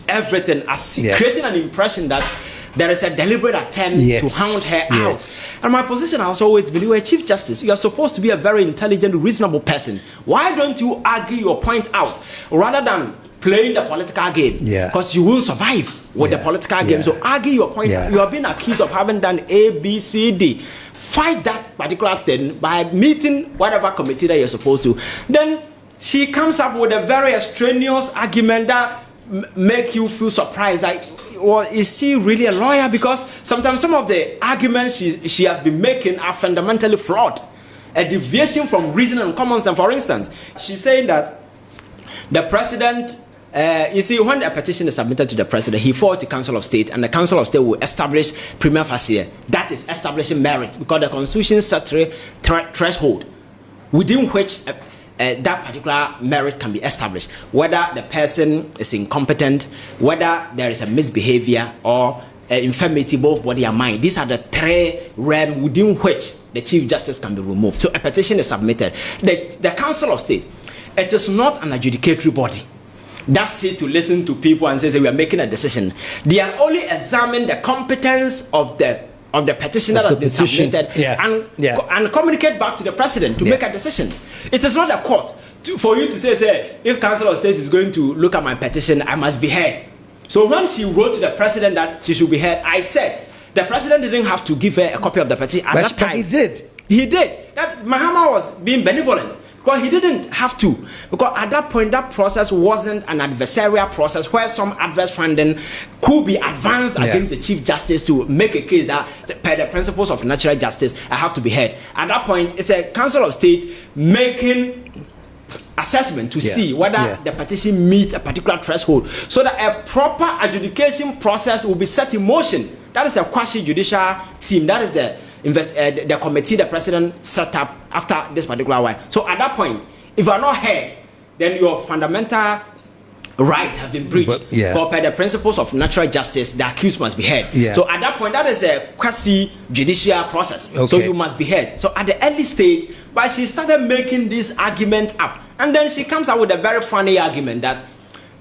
everything, creating an impression that there is a deliberate attempt to hound her out. And my position has always been, you are a chief justice. You are supposed to be a very intelligent, reasonable person. Why don't you argue your point out rather than playing the political game? Because you won't survive with the political game. So argue your point out. You have been accused of having done A, B, C, D. Fight that particular thing by meeting whatever committee that you're supposed to. Then she comes up with a very extraneous argument that make you feel surprised. Like, well, is she really a lawyer? Because sometimes some of the arguments she has been making are fundamentally flawed. A deviation from reason and common sense. For instance, she's saying that the president, you see, when a petition is submitted to the president, he forwards to Council of State, and the Council of State will establish prima facie. That is establishing merit, because the Constitution set threshold within which that particular merit can be established, whether the person is incompetent, whether there is a misbehavior or infirmity, both body and mind. These are the three realms within which the Chief Justice can be removed. So a petition is submitted. The Council of State, it is not an adjudicatory body. That's it to listen to people and say we are making a decision. They are only examining the competence of the petition that has been submitted and communicate back to the president to make a decision. It is not a court for you to say if Council of State is going to look at my petition, I must be heard. So when she wrote to the president that she should be heard, I said the president didn't have to give her a copy of the petition at that time. He did. That Mahama was being benevolent. Because he didn't have to. Because at that point, that process wasn't an adversarial process where some adverse finding could be advanced against the Chief Justice to make a case that, per the principles of natural justice, I have to be heard. At that point, it's a Council of State making assessment to see whether the petition meets a particular threshold, so that a proper adjudication process will be set in motion. That is a quasi-judicial team. That is the committee the president set up after this particular one. So at that point, if you are not heard, then your fundamental right have been breached. For per the principles of natural justice, the accused must be heard. So at that point, that is a quasi-judicial process. So you must be heard. So at the early stage, but she started making this argument up, and then she comes out with a very funny argument that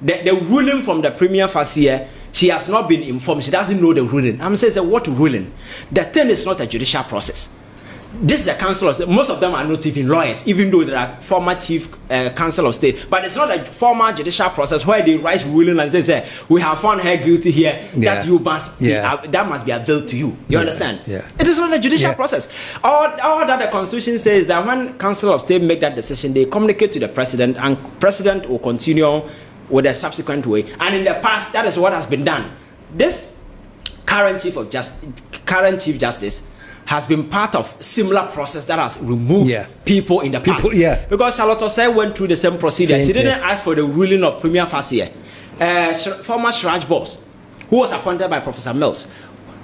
the ruling from the premier facie, she has not been informed. She doesn't know the ruling. I'm saying, what ruling? The thing is not a judicial process. This is a council of state. Most of them are not even lawyers, even though there are former chief council of state. But it's not a formal judicial process where they write ruling and say, we have found her guilty here. That you must that must be availed to you. You understand? It is not a judicial process. All that the constitution says is that when council of state make that decision, they communicate to the president, and president will continue with a subsequent way. And in the past, that is what has been done. This current chief justice has been part of similar process that has removed people in the past. Because Charlotte Osei went through the same procedure. She didn't ask for the ruling of Premier Facie. Former Shraj boss, who was appointed by Professor Mills,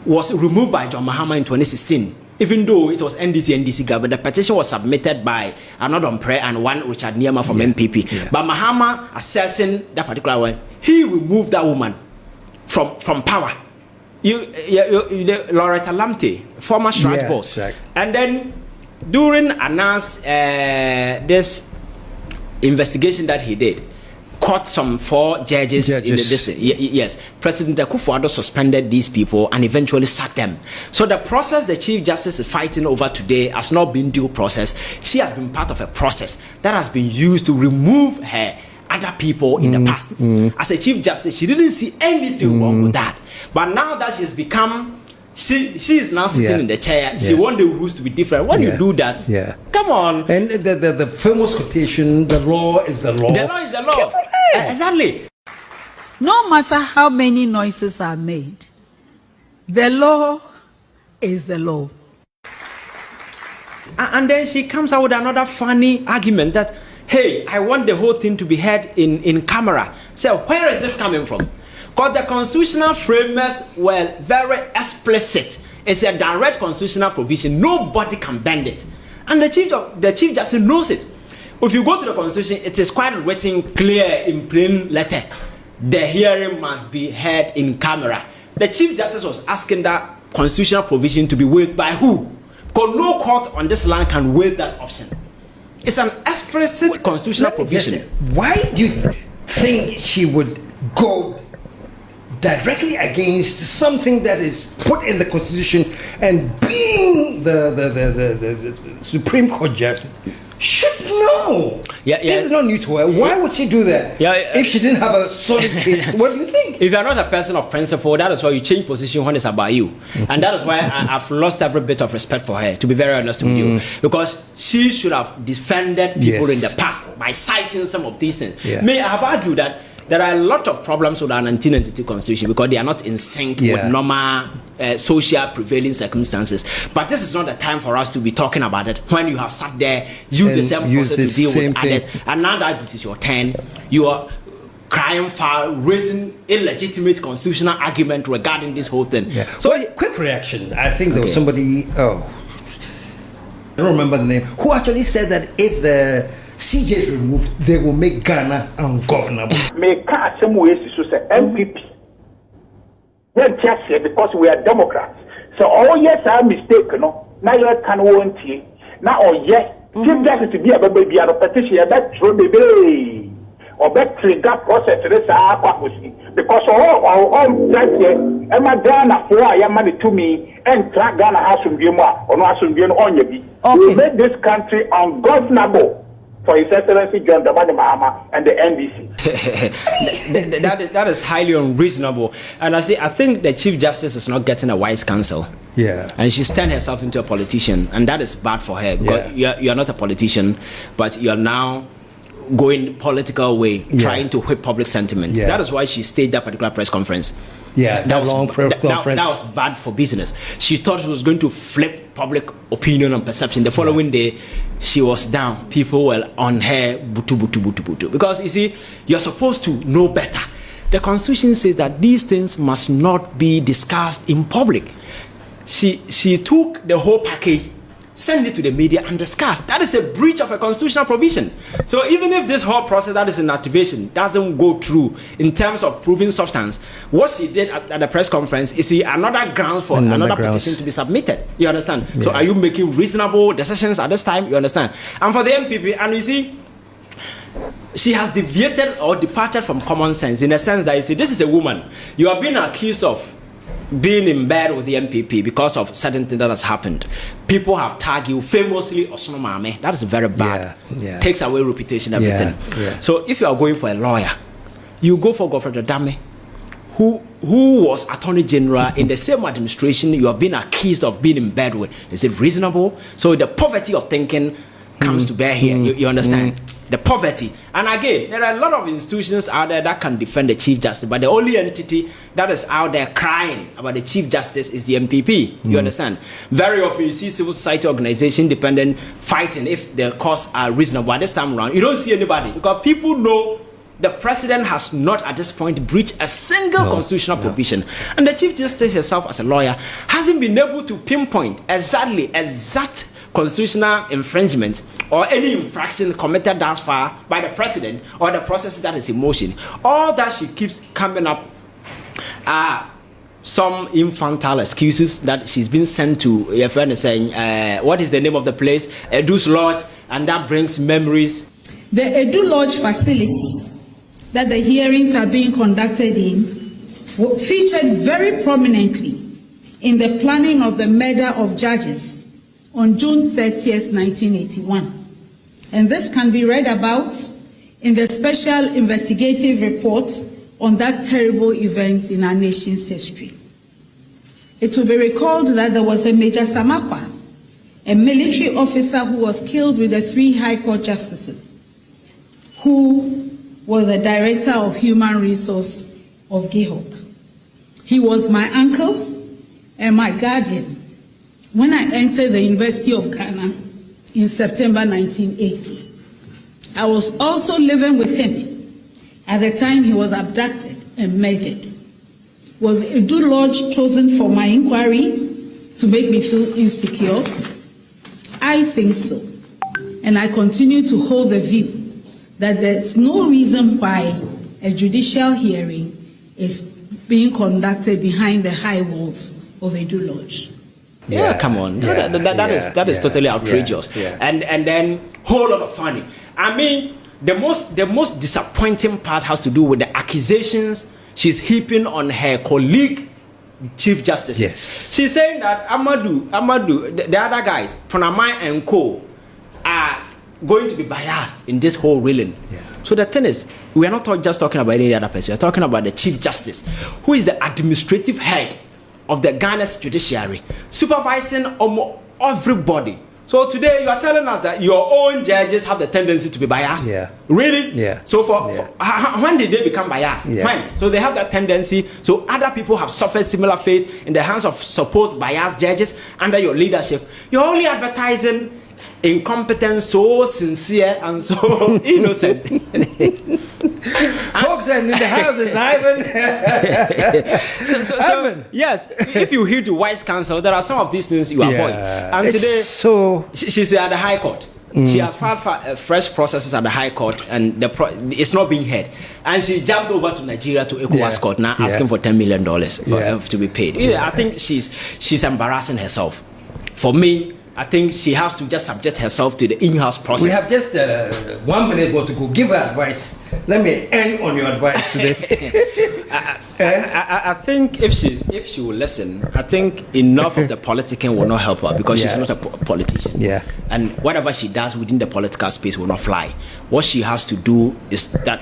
was removed by John Mahama in 2016. Even though it was NDC government, the petition was submitted by Anodon Pre and one Richard Niema from NPP. But Mahama, assessing that particular one, he removed that woman from power. Loretta Lamte, former Shraj boss. And then during Anas, this investigation that he did, caught some 4 judges in the district. Yes, President Kufuor suspended these people and eventually sacked them. So the process the Chief Justice is fighting over today has not been due process. She has been part of a process that has been used to remove her other people in the past. As a Chief Justice, she didn't see anything wrong with that. But now that she's become, she is now sitting in the chair. She wants the rules to be different. When you do that, come on. And the famous quotation, the law is the law. The law is the law. Exactly. No matter how many noises are made, the law is the law. And then she comes out with another funny argument that, hey, I want the whole thing to be heard in camera. So where is this coming from? Because the constitutional framers were very explicit. It's a direct constitutional provision. Nobody can bend it. And the Chief Justice knows it. If you go to the Constitution, it is quite written clear in plain letter. The hearing must be heard in camera. The Chief Justice was asking that constitutional provision to be waived by who? Because no court on this land can waive that option. It's an explicit constitutional provision. Why do you think she would go directly against something that is put in the Constitution, and being the Supreme Court Justice should know? This is not new to her. Why would she do that? If she didn't have a solid case, what do you think? If you are not a person of principle, that is why you change position when it's about you. And that is why I've lost every bit of respect for her, to be very honest with you. Because she should have defended people in the past by citing some of these things. May I have argued that there are a lot of problems with our 1992 constitution because they are not in sync with normal social prevailing circumstances. But this is not the time for us to be talking about it when you have sat there, used the same process to deal with others, and now that this is your turn, you are crying foul, raising illegitimate constitutional argument regarding this whole thing. So, quick reaction. I think there was somebody, I don't remember the name, who actually said that if the CJ is removed, they will make Ghana ungovernable. May some ways to say NPP. Because we are Democrats. So, yes, I mistake, no. Now you can want to. Now, yes, Chief Justice to be a baby, a petition, that through the day. Or that trigger process, because all that here, Emma Ghana for I am money to me, and track Ghana has some Bima, or no some Bian on you. We made this country ungovernable. For His Excellency John Dramani Mahama and the NDC. that is highly unreasonable. And I think the Chief Justice is not getting a wise counsel. And she's turned herself into a politician, and that is bad for her. Because you are not a politician, but you are now going political way, trying to whip public sentiment. That is why she staged that particular press conference. Yeah, that long press conference. That was bad for business. She thought she was going to flip public opinion and perception. The following day, she was down. People were on her, butu. Because, you see, you're supposed to know better. The Constitution says that these things must not be discussed in public. She took the whole package, send it to the media and discuss. That is a breach of a constitutional provision. So even if this whole process that is in activation doesn't go through in terms of proving substance, what she did at the press conference is another ground for another petition to be submitted. You understand? Yeah. So are you making reasonable decisions at this time? You understand? And for the NPP, and you see, she has deviated or departed from common sense in the sense that, you see, this is a woman. You are being accused of being in bed with the NPP because of certain things that has happened. People have tagged you famously Osonomame. That is very bad. Yeah. Takes away reputation, everything. Yeah. So if you are going for a lawyer, you go for Godfrey Dame, who was Attorney General in the same administration you have been accused of being in bed with. Is it reasonable? So the poverty of thinking comes to bear here. You understand? The poverty. And again, there are a lot of institutions out there that can defend the Chief Justice, but the only entity that is out there crying about the Chief Justice is the NPP. You understand? Very often you see civil society organization independent fighting if the costs are reasonable. At this time around, you don't see anybody because people know the president has not at this point breached a single constitutional provision. And the Chief Justice herself as a lawyer hasn't been able to pinpoint exact constitutional infringement or any infraction committed thus far by the president or the process that is in motion. All that she keeps coming up are some infantile excuses that she's been sent to. Your friend is saying, what is the name of the place? Edu's Lodge, and that brings memories. The Edu Lodge facility that the hearings are being conducted in featured very prominently in the planning of the murder of judges on June 30th, 1981. And this can be read about in the special investigative report on that terrible event in our nation's history. It will be recalled that there was a Major Samakwa, a military officer who was killed with the 3 High Court justices, who was a director of human resource of Gihok. He was my uncle and my guardian when I entered the University of Ghana in September 1980. I was also living with him at the time he was abducted and murdered. Was Edu Lodge chosen for my inquiry to make me feel insecure? I think so. And I continue to hold the view that there's no reason why a judicial hearing is being conducted behind the high walls of Edu Lodge. Yeah, come on. That is totally outrageous. And then whole lot of funny. I mean, the most disappointing part has to do with the accusations she's heaping on her colleague Chief Justices. Yes. She's saying that Amadou, the other guys, Pranamai and Co, are going to be biased in this whole ruling. So the thing is, we are not just talking about any other person. We are talking about the Chief Justice, who is the administrative head of the Ghana's judiciary, supervising almost everybody. So today you are telling us that your own judges have the tendency to be biased. Really? So when did they become biased? When? So they have that tendency. So other people have suffered similar fate in the hands of support biased judges under your leadership. You're only advertising incompetence, so sincere and so innocent. Folks in the house is Ivan. so yes, if you heed to wise counsel, there are some of these things you avoid. And today, she's at the High Court. She has filed fresh processes at the High Court, and it's not being heard. And she jumped over to Nigeria to ECOWAS Court now, asking for $10 million to be paid. I think she's embarrassing herself. For me, I think she has to just subject herself to the in-house process. We have just 1 minute more to go. Give her advice. Let me end on your advice to this. I think if she will listen, I think enough of the politicking will not help her because she's not a politician. And whatever she does within the political space will not fly. What she has to do is that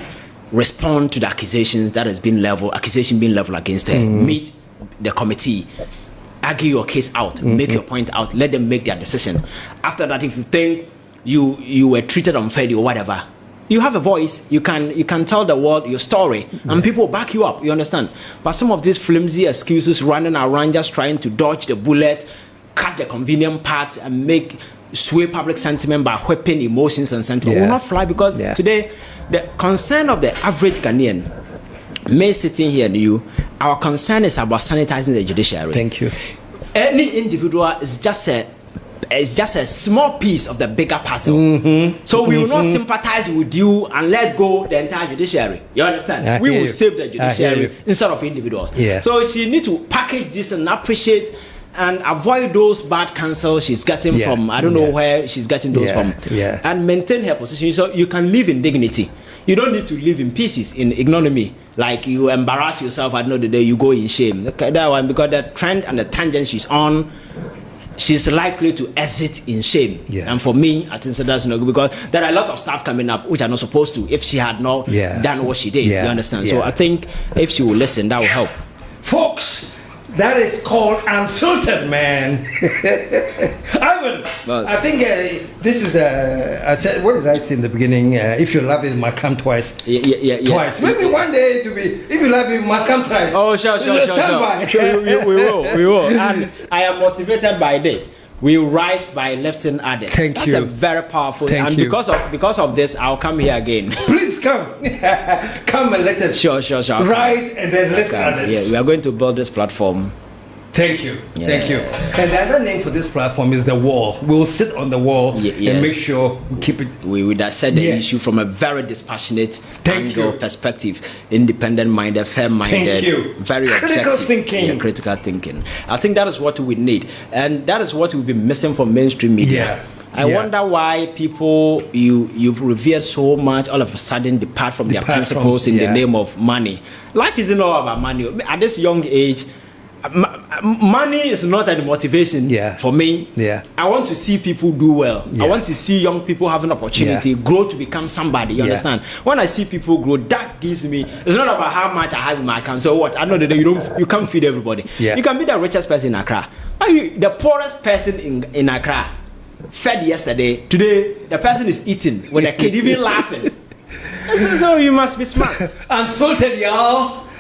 respond to the accusations that has been leveled, against her. Meet the committee. Argue your case out, make your point out, let them make their decision. After that, if you think you were treated unfairly or whatever, You have a voice. You can tell the world your story, and people back you up. You understand? But some of these flimsy excuses, running around just trying to dodge the bullet, cut the convenient part, and sway public sentiment by whipping emotions and sentiment will not fly, because today the concern of the average Ghanaian, me sitting here, our concern is about sanitizing the judiciary. Thank you. Any individual is just a small piece of the bigger puzzle. So we will not sympathize with you and let go the entire judiciary. You understand? We will save the judiciary instead of individuals. So she need to package this and appreciate and avoid those bad counsel she's getting from, I don't know where she's getting those from, and maintain her position so you can live in dignity. You don't need to live in pieces, in ignominy, like you embarrass yourself at the end of the day, you go in shame. Okay, that one, because the trend and the tangent she's on, she's likely to exit in shame. And for me, I think so that's not good, because there are a lot of stuff coming up which are not supposed to if she had not done what she did. You understand? So I think if she will listen, that will help. Folks, that is called unfiltered, man. Ivan, I think this is I said, what did I say in the beginning? If you love it, it must come twice. Twice. Maybe one day to be, if you love it, it must come twice. Oh, sure. We will. And I am motivated by this. We rise by lifting others. That's a very powerful thing. And because of this, I'll come here again. Please come. Come and let us rise and then lift others. We are going to build this platform. Thank you. Thank you. And the other name for this platform is the wall. We will sit on the wall and make sure we keep it. We would assess the issue from a very dispassionate angle, perspective, independent-minded, fair-minded, very critical objective. Thinking. Critical thinking. I think that is what we need. And that is what we've been missing from mainstream media. I wonder why people you've revered so much all of a sudden depart from their principles in the name of money. Life isn't all about money. At this young age, money is not a motivation for me. I want to see people do well. I want to see young people have an opportunity, grow to become somebody. You understand? When I see people grow, that gives me. It's not about how much I have in my account. So what? I know that you can't feed everybody. You can be the richest person in Accra. Are you the poorest person in Accra? Fed yesterday. Today, the person is eating with a kid, even laughing. So you must be smart. Unfiltered, y'all.